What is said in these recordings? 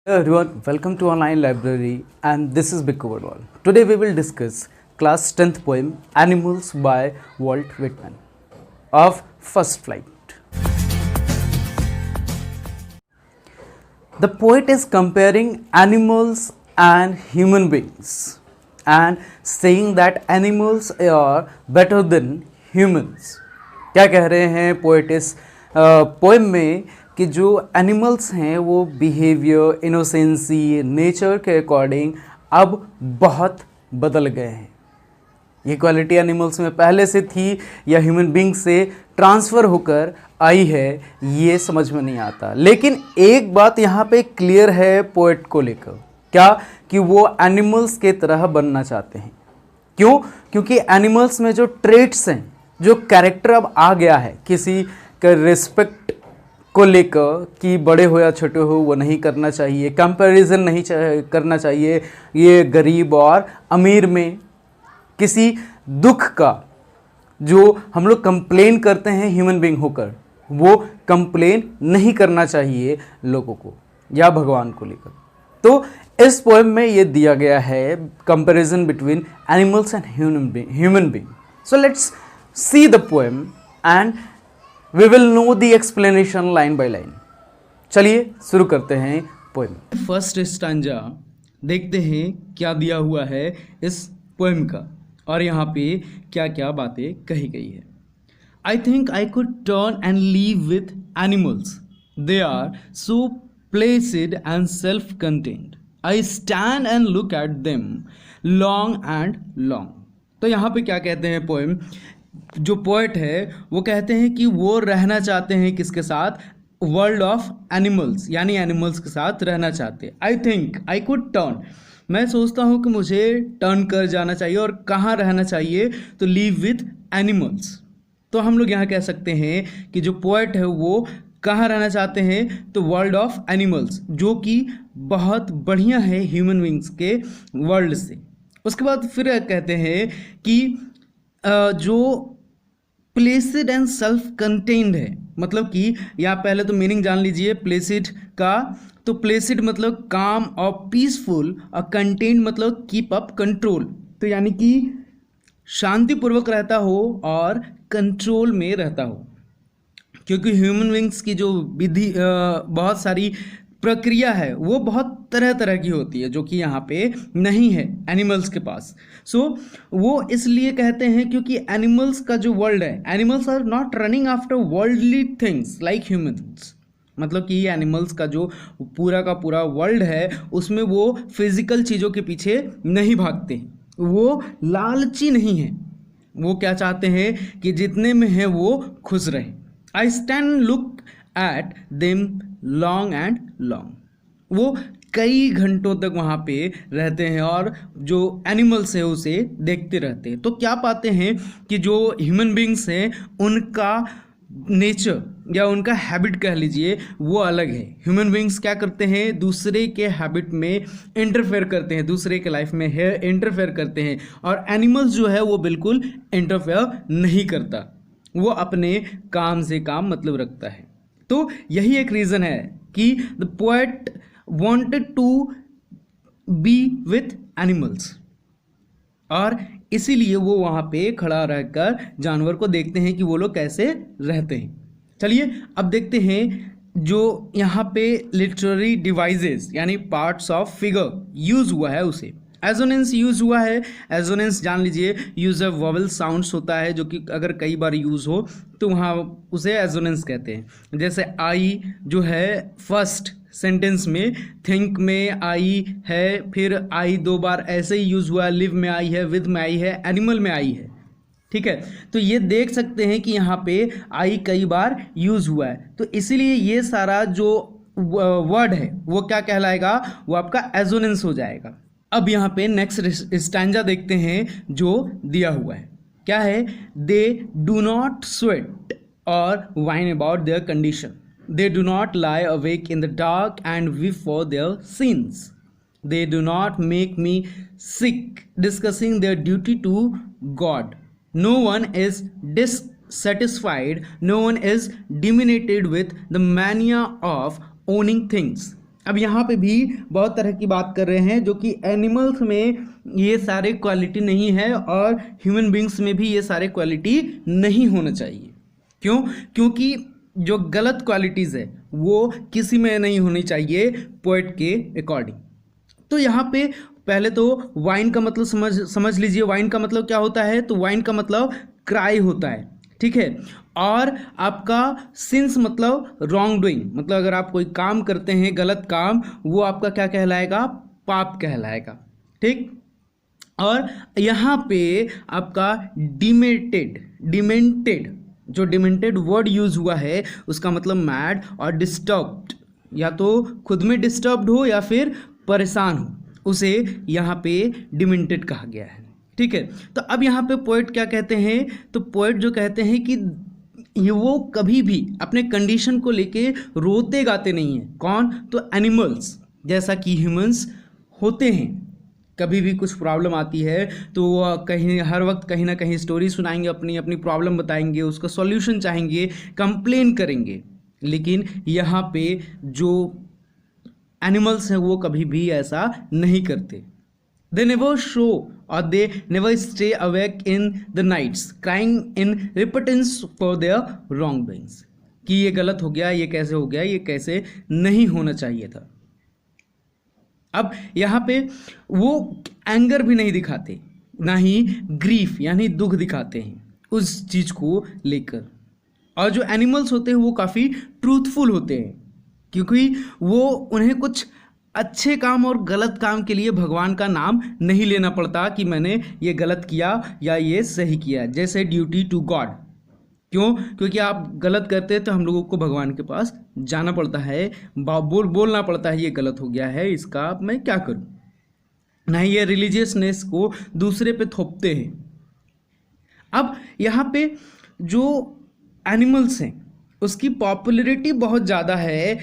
Hello everyone, welcome to Online Library and this is Bikku Wadwal. Today we will discuss class 10th poem Animals by Walt Whitman of First Flight. The poet is comparing animals and human beings and saying that animals are better than humans. क्या कह रहे हैं poet इस poem में कि जो animals हैं वो बिहेवियर, इनोसेंसी, नेचर के अकॉर्डिंग अब बहुत बदल गए हैं. ये क्वालिटी एनिमल्स में पहले से थी या ह्यूमन बींग से ट्रांसफ़र होकर आई है, ये समझ में नहीं आता. लेकिन एक बात यहाँ पे क्लियर है पोएट को लेकर, क्या कि वो एनिमल्स के तरह बनना चाहते हैं. क्यों? क्योंकि एनिमल्स में जो ट्रेट्स हैं, जो कैरेक्टर अब आ गया है, किसी का रिस्पेक्ट को लेकर कि बड़े हो या छोटे हो वो नहीं करना चाहिए, कंपैरिजन नहीं करना चाहिए, ये गरीब और अमीर में किसी दुख का जो हम लोग कंप्लेन करते हैं ह्यूमन बीइंग होकर, वो कंप्लेन नहीं करना चाहिए लोगों को या भगवान को लेकर. तो इस पोएम में ये दिया गया है comparison between animals and human being. So let's see the poem and we will know the explanation line by line. चलिए शुरू करते हैं पोएम. फर्स्ट स्टैंजा देखते हैं क्या दिया हुआ है इस पोएम का और यहाँ पे क्या क्या बातें कही गई है. I think I could turn and live with animals. They are so placid and self contained. I stand and look at them long and long. तो यहाँ पे क्या कहते हैं पोएम, जो पोएट है वो कहते हैं कि वो रहना चाहते हैं किसके साथ, वर्ल्ड ऑफ एनिमल्स, यानी एनिमल्स के साथ रहना चाहते हैं. आई थिंक आई कुड टर्न, मैं सोचता हूँ कि मुझे टर्न कर जाना चाहिए. और कहाँ रहना चाहिए, तो लीव विथ एनिमल्स. तो हम लोग यहाँ कह सकते हैं कि जो पोएट है वो कहाँ रहना चाहते हैं, तो वर्ल्ड ऑफ एनिमल्स, जो कि बहुत बढ़िया है ह्यूमन बींग्स के वर्ल्ड से. उसके बाद फिर कहते हैं कि जो प्लेसिड एंड सेल्फ कंटेन्ड है, मतलब कि या पहले तो मीनिंग जान लीजिए प्लेसिड का. तो प्लेसिड मतलब काम और पीसफुल, और कंटेन्ड मतलब कीप अप कंट्रोल. तो यानी कि शांतिपूर्वक रहता हो और कंट्रोल में रहता हो. क्योंकि ह्यूमन बींग्स की जो विधि बहुत सारी प्रक्रिया है वो बहुत तरह तरह की होती है, जो कि यहाँ पे नहीं है एनिमल्स के पास. सो वो इसलिए कहते हैं क्योंकि एनिमल्स का जो वर्ल्ड है, animals are not running after worldly things like humans. मतलब कि एनिमल्स का जो पूरा का पूरा वर्ल्ड है उसमें वो फिजिकल चीज़ों के पीछे नहीं भागते हैं, वो लालची नहीं है. वो क्या चाहते हैं कि जितने में है वो खुश रहे. I stand look at them long and long. वो कई घंटों तक वहाँ पे रहते हैं और जो एनिमल्स है उसे देखते रहते हैं. तो क्या पाते हैं कि जो ह्यूमन बींग्स हैं उनका नेचर या उनका हैबिट कह लीजिए वो अलग है. ह्यूमन बींग्स क्या करते हैं, दूसरे के हैबिट में इंटरफेयर करते हैं, दूसरे के लाइफ में है इंटरफेयर करते हैं. और एनिमल्स जो है वो बिल्कुल इंटरफेयर नहीं करता, वो अपने काम से काम मतलब रखता है. तो यही एक रीज़न है कि the poet wanted to be with animals, और इसीलिए वो वहाँ पे खड़ा रहकर जानवर को देखते हैं कि वो लोग कैसे रहते हैं. चलिए अब देखते हैं जो यहाँ पे लिटरेरी डिवाइसेस यानी पार्ट्स ऑफ फिगर यूज हुआ है उसे. एजोनेंस यूज हुआ है. एजोनेंस जान लीजिए यूज ऑफ वोवेल साउंड्स होता है, जो कि अगर कई बार यूज़ हो तो वहाँ उसे एजोनेंस कहते हैं. जैसे आई जो है फर्स्ट सेंटेंस में, थिंक में आई है, फिर आई दो बार ऐसे ही यूज़ हुआ है, लिव में आई है, विद में आई है, एनिमल में आई है. ठीक है, तो ये देख सकते हैं कि यहाँ पे आई कई बार यूज़ हुआ है. तो इसीलिए ये सारा जो वर्ड है वो क्या कहलाएगा, वो आपका एजोनेंस हो जाएगा. अब यहाँ पे नेक्स्ट स्टैंजा देखते हैं जो दिया हुआ है. क्या है, दे डू नॉट स्वेट और whine about their condition. They do not lie awake in the dark and weep for their sins. They do not make me sick discussing their duty to God. No one is dissatisfied, no one is dominated with the mania of owning things. अब यहाँ पे भी बहुत तरह की बात कर रहे हैं, जो कि एनिमल्स में ये सारे क्वालिटी नहीं है और ह्यूमन बींग्स में भी ये सारे क्वालिटी नहीं होना चाहिए। क्यों? क्योंकि जो गलत क्वालिटीज़ है वो किसी में नहीं होनी चाहिए पोएट के अकॉर्डिंग। तो यहाँ पे पहले तो वाइन का मतलब समझ लीजिए। वाइन का मतलब क्या होता है? तो वाइन का मतलब क्राई होता है, ठीक है। और आपका सिंस मतलब रॉन्ग डूइंग, मतलब अगर आप कोई काम करते हैं गलत काम, वो आपका क्या कहलाएगा? पाप कहलाएगा, ठीक। और यहाँ पे आपका डिमेंटेड जो डिमेंटेड वर्ड यूज हुआ है उसका मतलब मैड और डिस्टर्ब्ड, या तो खुद में डिस्टर्ब्ड हो या फिर परेशान हो, उसे यहाँ पे डिमेंटेड कहा गया है, ठीक है। तो अब यहाँ पे पोएट क्या कहते हैं? तो पोएट जो कहते हैं कि ये वो कभी भी अपने कंडीशन को लेके रोते गाते नहीं हैं। कौन? तो एनिमल्स जैसा कि ह्यूमंस होते हैं। कभी भी कुछ प्रॉब्लम आती है तो वो कहीं हर वक्त कहीं ना कहीं स्टोरी सुनाएंगे, अपनी अपनी प्रॉब्लम बताएंगे, उसका सॉल्यूशन चाहेंगे, कंप्लेन करेंगे। लेकिन यहाँ पे जो एनिमल्स हैं वो कभी भी ऐसा नहीं करते। दे नेवर शो और they never stay awake in the nights crying in repentance for their wrong doings, कि ये गलत हो गया, ये कैसे हो गया, ये कैसे नहीं होना चाहिए था। अब यहाँ पे वो एंगर भी नहीं दिखाते, ना ही ग्रीफ यानी दुख दिखाते हैं उस चीज़ को लेकर। और जो एनिमल्स होते हैं वो काफ़ी ट्रूथफुल होते हैं, क्योंकि वो उन्हें कुछ अच्छे काम और गलत काम के लिए भगवान का नाम नहीं लेना पड़ता कि मैंने ये गलत किया या ये सही किया। जैसे ड्यूटी टू गॉड। क्यों? क्योंकि आप गलत करते हैं तो हम लोगों को भगवान के पास जाना पड़ता है, बोलना पड़ता है ये गलत हो गया है, इसका मैं क्या करूं। नहीं ये रिलीजियसनेस को दूसरे पे थोपते हैं। अब यहाँ पे जो एनिमल्स हैं उसकी पॉपुलैरिटी बहुत ज़्यादा है।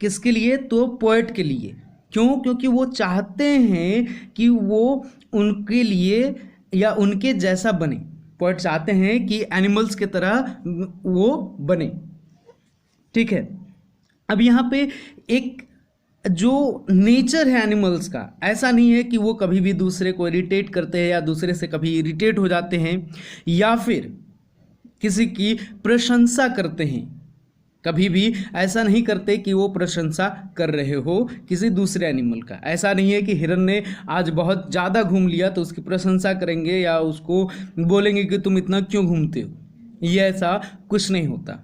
किसके लिए? तो पोएट के लिए। क्यों? क्योंकि वो चाहते हैं कि वो उनके लिए या उनके जैसा बने। पोएट चाहते हैं कि एनिमल्स की तरह वो बने, ठीक है। अब यहाँ पे एक जो नेचर है एनिमल्स का, ऐसा नहीं है कि वो कभी भी दूसरे को इरिटेट करते हैं या दूसरे से कभी इरिटेट हो जाते हैं या फिर किसी की प्रशंसा करते हैं। कभी भी ऐसा नहीं करते कि वो प्रशंसा कर रहे हो किसी दूसरे एनिमल का। ऐसा नहीं है कि हिरन ने आज बहुत ज़्यादा घूम लिया तो उसकी प्रशंसा करेंगे या उसको बोलेंगे कि तुम इतना क्यों घूमते हो। ये ऐसा कुछ नहीं होता।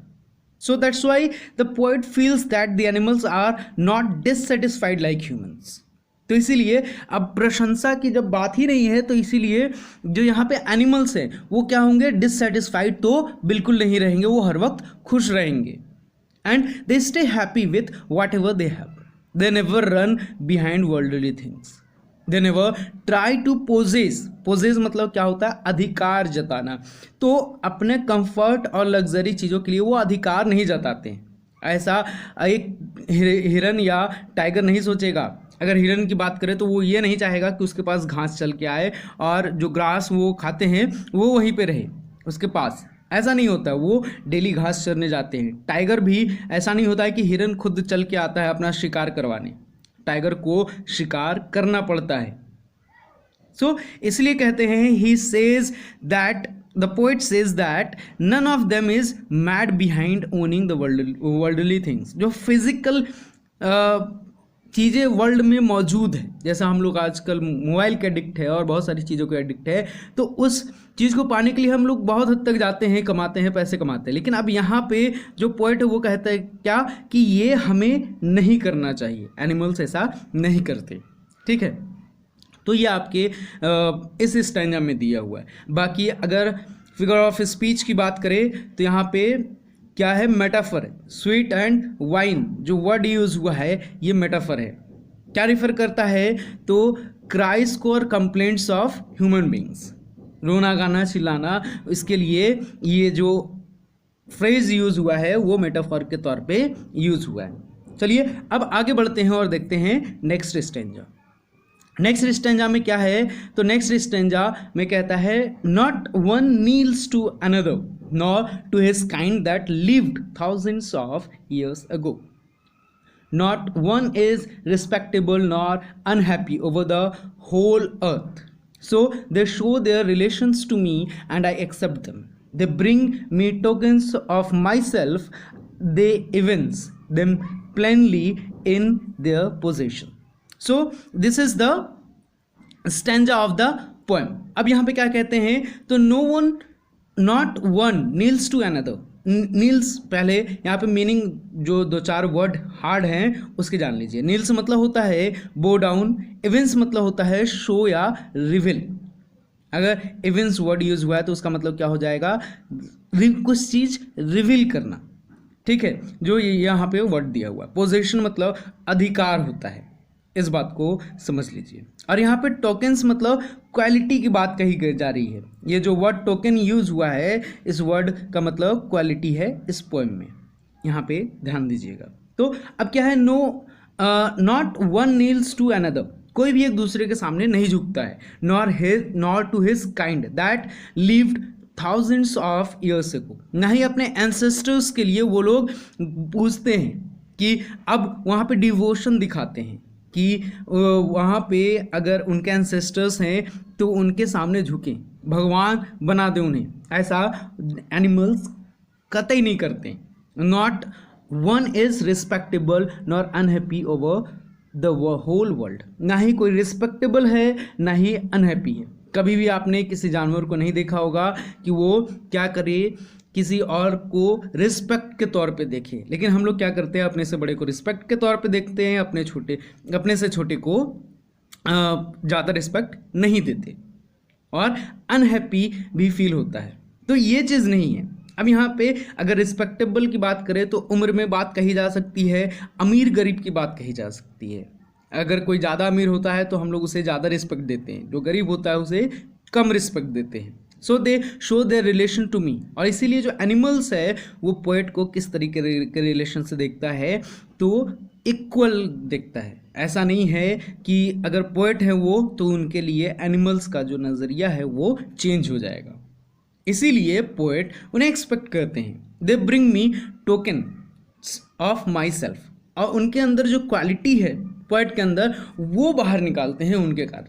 So that's why the poet feels that the animals are not dissatisfied like humans. तो इसीलिए अब प्रशंसा की जब बात ही नहीं है तो इसीलिए जो यहाँ पे एनिमल्स हैं वो क्या होंगे? डिससेटिस्फाइड तो बिल्कुल नहीं रहेंगे, वो हर वक्त खुश रहेंगे। And they stay happy with whatever they have. They never run behind worldly things. They never try to possess. Possess मतलब क्या होता है? अधिकार जताना। तो अपने कंफर्ट और लग्जरी चीज़ों के लिए वो अधिकार नहीं जताते हैं। ऐसा एक हिरन या टाइगर नहीं सोचेगा। अगर हिरन की बात करें तो वो ये नहीं चाहेगा कि उसके पास घास चल के आए और जो ग्रास वो खाते हैं वो वहीं पे रहे उसके पास। ऐसा नहीं होता, वो डेली घास चरने जाते हैं। टाइगर भी ऐसा नहीं होता है कि हिरन खुद चल के आता है अपना शिकार करवाने। टाइगर को शिकार करना पड़ता है। सो इसलिए कहते हैं he says that the poet says that none of them is mad behind owning the worldly things. जो फिजिकल चीज़ें वर्ल्ड में मौजूद है, जैसा हम लोग आजकल मोबाइल के एडिक्ट है और बहुत सारी चीज़ों के एडिक्ट है, तो उस चीज़ को पाने के लिए हम लोग बहुत हद तक जाते हैं, कमाते हैं, पैसे कमाते हैं। लेकिन अब यहाँ पे जो पोएट है वो कहता है क्या कि ये हमें नहीं करना चाहिए। एनिमल्स ऐसा नहीं करते, ठीक है। तो ये आपके इस स्टैंजा में दिया हुआ है। बाकी अगर फिगर ऑफ स्पीच की बात करें तो यहाँ पे क्या है? मेटाफर है। स्वीट एंड वाइन जो वर्ड यूज हुआ है ये मेटाफर है। क्या रिफर करता है? तो क्राइज को और कंप्लेंट्स ऑफ ह्यूमन बींग्स, रोना गाना चिल्लाना, इसके लिए ये जो फ्रेज यूज हुआ है वो मेटाफर के तौर पे यूज हुआ है। चलिए अब आगे बढ़ते हैं और देखते हैं नेक्स्ट स्टैंजा। नेक्स्ट स्टैंजा में क्या है? तो नेक्स्ट स्टैंजा में कहता है not one kneels to another nor to his kind that lived thousands of years ago. not one is respectable nor unhappy over the whole earth. So they show their relations to me and I accept them. They bring me tokens of myself. They evince them plainly in their possession. So this is the stanza of the poem. अब यहाँ पे क्या कहते हैं, तो no one not one kneels to another. Kneels पहले यहाँ पे मीनिंग जो दो चार वर्ड हार्ड हैं उसके जान लीजिए. नील्स मतलब होता है बो डाउन, इवेंट्स मतलब होता है शो या रिवील. अगर इवेंट्स वर्ड यूज हुआ है तो उसका मतलब क्या हो जाएगा, कुछ चीज रिवील करना. ठीक है, जो यहाँ पे वर्ड दिया हुआ है. पोजेशन मतलब अधिकार होता है, इस बात को समझ लीजिए. और यहाँ पे टोकन्स मतलब क्वालिटी की बात कही जा रही है. ये जो वर्ड टोकन यूज हुआ है, इस वर्ड का मतलब क्वालिटी है इस पोएम में. यहाँ पे ध्यान दीजिएगा. तो अब क्या है, no not one kneels to another. कोई भी एक दूसरे के सामने नहीं झुकता है. Nor to his kind that lived thousands of years ago. ना ही अपने एंसेस्टर्स के लिए वो लोग पूछते हैं कि अब वहाँ पे डिवोशन दिखाते हैं कि वहाँ पे अगर उनके एंसेस्टर्स हैं तो उनके सामने झुकें, भगवान बना दें उन्हें. ऐसा एनिमल्स कतई नहीं करते. Not one is respectable nor unhappy over the whole world. ना ही कोई रिस्पेक्टेबल है ना ही अनहैप्पी है. कभी भी आपने किसी जानवर को नहीं देखा होगा कि वो क्या करे, किसी और को रिस्पेक्ट के तौर पे देखे. लेकिन हम लोग क्या करते हैं, अपने से बड़े को रिस्पेक्ट के तौर पे देखते हैं, अपने से छोटे को ज़्यादा रिस्पेक्ट नहीं देते और अनहैप्पी भी फील होता है. तो ये चीज़ नहीं है. अब यहाँ पे अगर रिस्पेक्टेबल की बात करें तो उम्र में बात कही जा सकती है, अमीर गरीब की बात कही जा सकती है. अगर कोई ज़्यादा अमीर होता है तो हम लोग उसे ज़्यादा रिस्पेक्ट देते हैं, जो गरीब होता है उसे कम रिस्पेक्ट देते हैं. So they show their relation to me. और इसीलिए जो एनिमल्स है वो पोएट को किस तरीके के रिलेशन से देखता है, तो इक्वल देखता है. ऐसा नहीं है कि अगर पोएट है वो तो उनके लिए एनिमल्स का जो नज़रिया है वो चेंज हो जाएगा. इसीलिए पोएट उन्हें एक्सपेक्ट करते हैं. They bring me token of my self. और उनके अंदर जो क्वालिटी है पोएट के अंदर वो बाहर निकालते हैं उनके कारण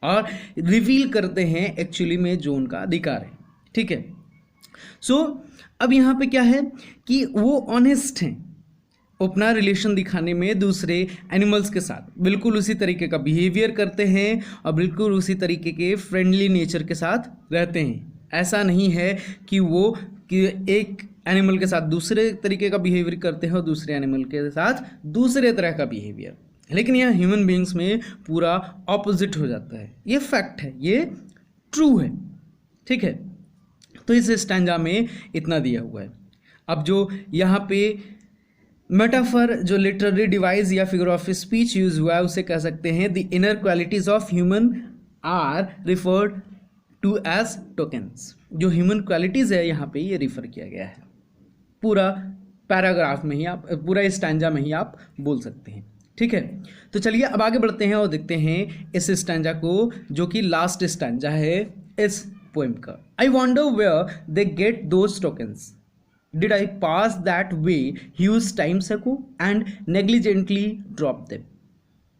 और रिवील करते हैं एक्चुअली में जो उनका अधिकार है. ठीक है. सो अब यहाँ पे क्या है कि वो ऑनेस्ट हैं अपना रिलेशन दिखाने में दूसरे एनिमल्स के साथ. बिल्कुल उसी तरीके का बिहेवियर करते हैं और बिल्कुल उसी तरीके के फ्रेंडली नेचर के साथ रहते हैं. ऐसा नहीं है कि वो कि एक एनिमल के साथ दूसरे तरीके का बिहेवियर करते हैं और दूसरे एनिमल के साथ दूसरे तरह का बिहेवियर. लेकिन यह ह्यूमन बीइंग्स में पूरा ऑपोजिट हो जाता है. ये फैक्ट है, ये ट्रू है. ठीक है. तो इस स्टैंजा में इतना दिया हुआ है. अब जो यहाँ पे मेटाफर जो लिटरेरी डिवाइस या फिगर ऑफ स्पीच यूज हुआ है उसे कह सकते हैं the inner qualities of human are referred to as tokens. जो ह्यूमन क्वालिटीज़ है यहाँ पे ये रिफर किया गया है. पूरा पैराग्राफ में ही आप, पूरा स्टैंजा में ही आप बोल सकते हैं. ठीक है. तो चलिए अब आगे बढ़ते हैं और देखते हैं इस स्टैंजा को, जो कि लास्ट स्टैंजा है इस पोएम का. I wonder where they get those tokens. Did I pass that way huge times ago and negligently drop them.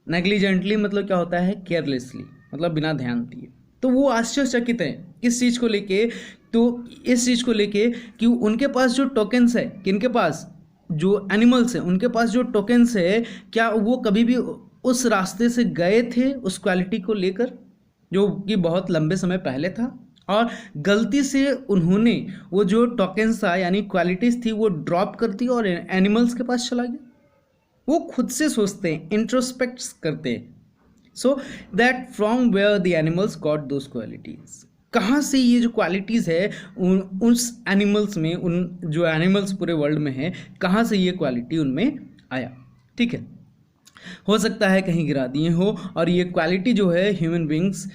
Negligently मतलब क्या होता है, केयरलेसली, मतलब बिना ध्यान दिए. तो वो आश्चर्यचकित हैं किस चीज़ को लेके, तो इस चीज़ को लेके कि उनके पास जो टोकन्स है, किनके पास, जो एनिमल्स हैं उनके पास जो टोकन्स है, क्या वो कभी भी उस रास्ते से गए थे उस क्वालिटी को लेकर जो कि बहुत लंबे समय पहले था, और गलती से उन्होंने वो जो टोकन्स था यानी क्वालिटीज़ थी वो ड्रॉप कर दी और एनिमल्स के पास चला गया. वो खुद से सोचते हैं, इंट्रोस्पेक्ट करते हैं. So that from where the animals got those qualities. कहाँ से ये जो क्वालिटीज़ है उस एनिमल्स में, उन जो एनिमल्स पूरे वर्ल्ड में है, कहाँ से ये क्वालिटी उनमें आया. ठीक है. हो सकता है कहीं गिरा दिए हो और ये क्वालिटी जो है ह्यूमन बींग्स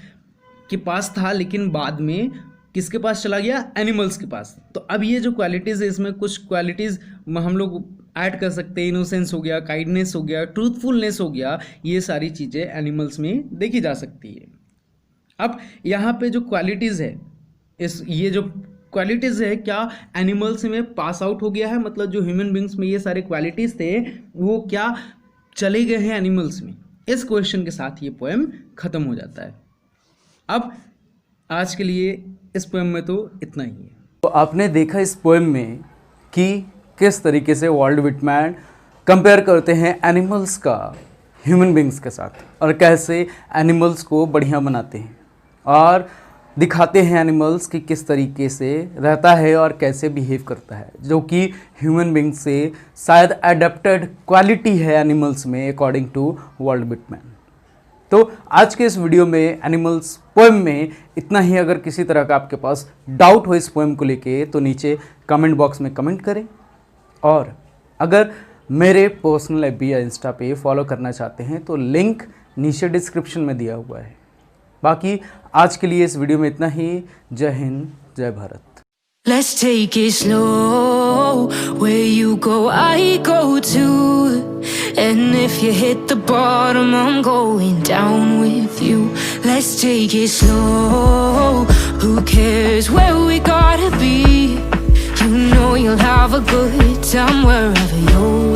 के पास था लेकिन बाद में किसके पास चला गया, एनिमल्स के पास. तो अब ये जो क्वालिटीज़ है इसमें कुछ क्वालिटीज़ हम लोग ऐड कर सकते हैं. इनोसेंस हो गया, काइंडनेस हो गया, ट्रूथफुलनेस हो गया, ये सारी चीज़ें एनिमल्स में देखी जा सकती है. अब यहाँ पे जो क्वालिटीज़ है ये जो क्वालिटीज़ है, क्या एनिमल्स में पास आउट हो गया है, मतलब जो ह्यूमन बींग्स में ये सारे क्वालिटीज़ थे वो क्या चले गए हैं एनिमल्स में। इस क्वेश्चन के साथ ये पोएम ख़त्म हो जाता है। अब आज के लिए इस पोएम में तो इतना ही है। तो आपने देखा इस पोएम में कि किस तरीके से वॉल्ट विटमैन कंपेयर करते हैं एनिमल्स का ह्यूमन बींग्स के साथ, और कैसे एनिमल्स को बढ़िया बनाते हैं और दिखाते हैं एनिमल्स कि किस तरीके से रहता है और कैसे बिहेव करता है, जो कि ह्यूमन बींग्स से शायद एडेप्टेड क्वालिटी है एनिमल्स में अकॉर्डिंग टू वॉल्ट विटमैन। तो आज के इस वीडियो में एनिमल्स पोएम में इतना ही। अगर किसी तरह का आपके पास डाउट हो इस पोएम को लेके तो नीचे कमेंट बॉक्स में कमेंट करें, और अगर मेरे पर्सनल FB या इंस्टा पे फॉलो करना चाहते हैं तो लिंक नीचे डिस्क्रिप्शन में दिया हुआ है। बाकी आज के लिए इस वीडियो में इतना ही। जय हिंद, जय Bharat. Let's take it slow. Where you go, I go too. And if you hit the bottom, I'm going down with you. Let's take it slow. Who cares where we gotta be? You know you'll have a good time wherever you're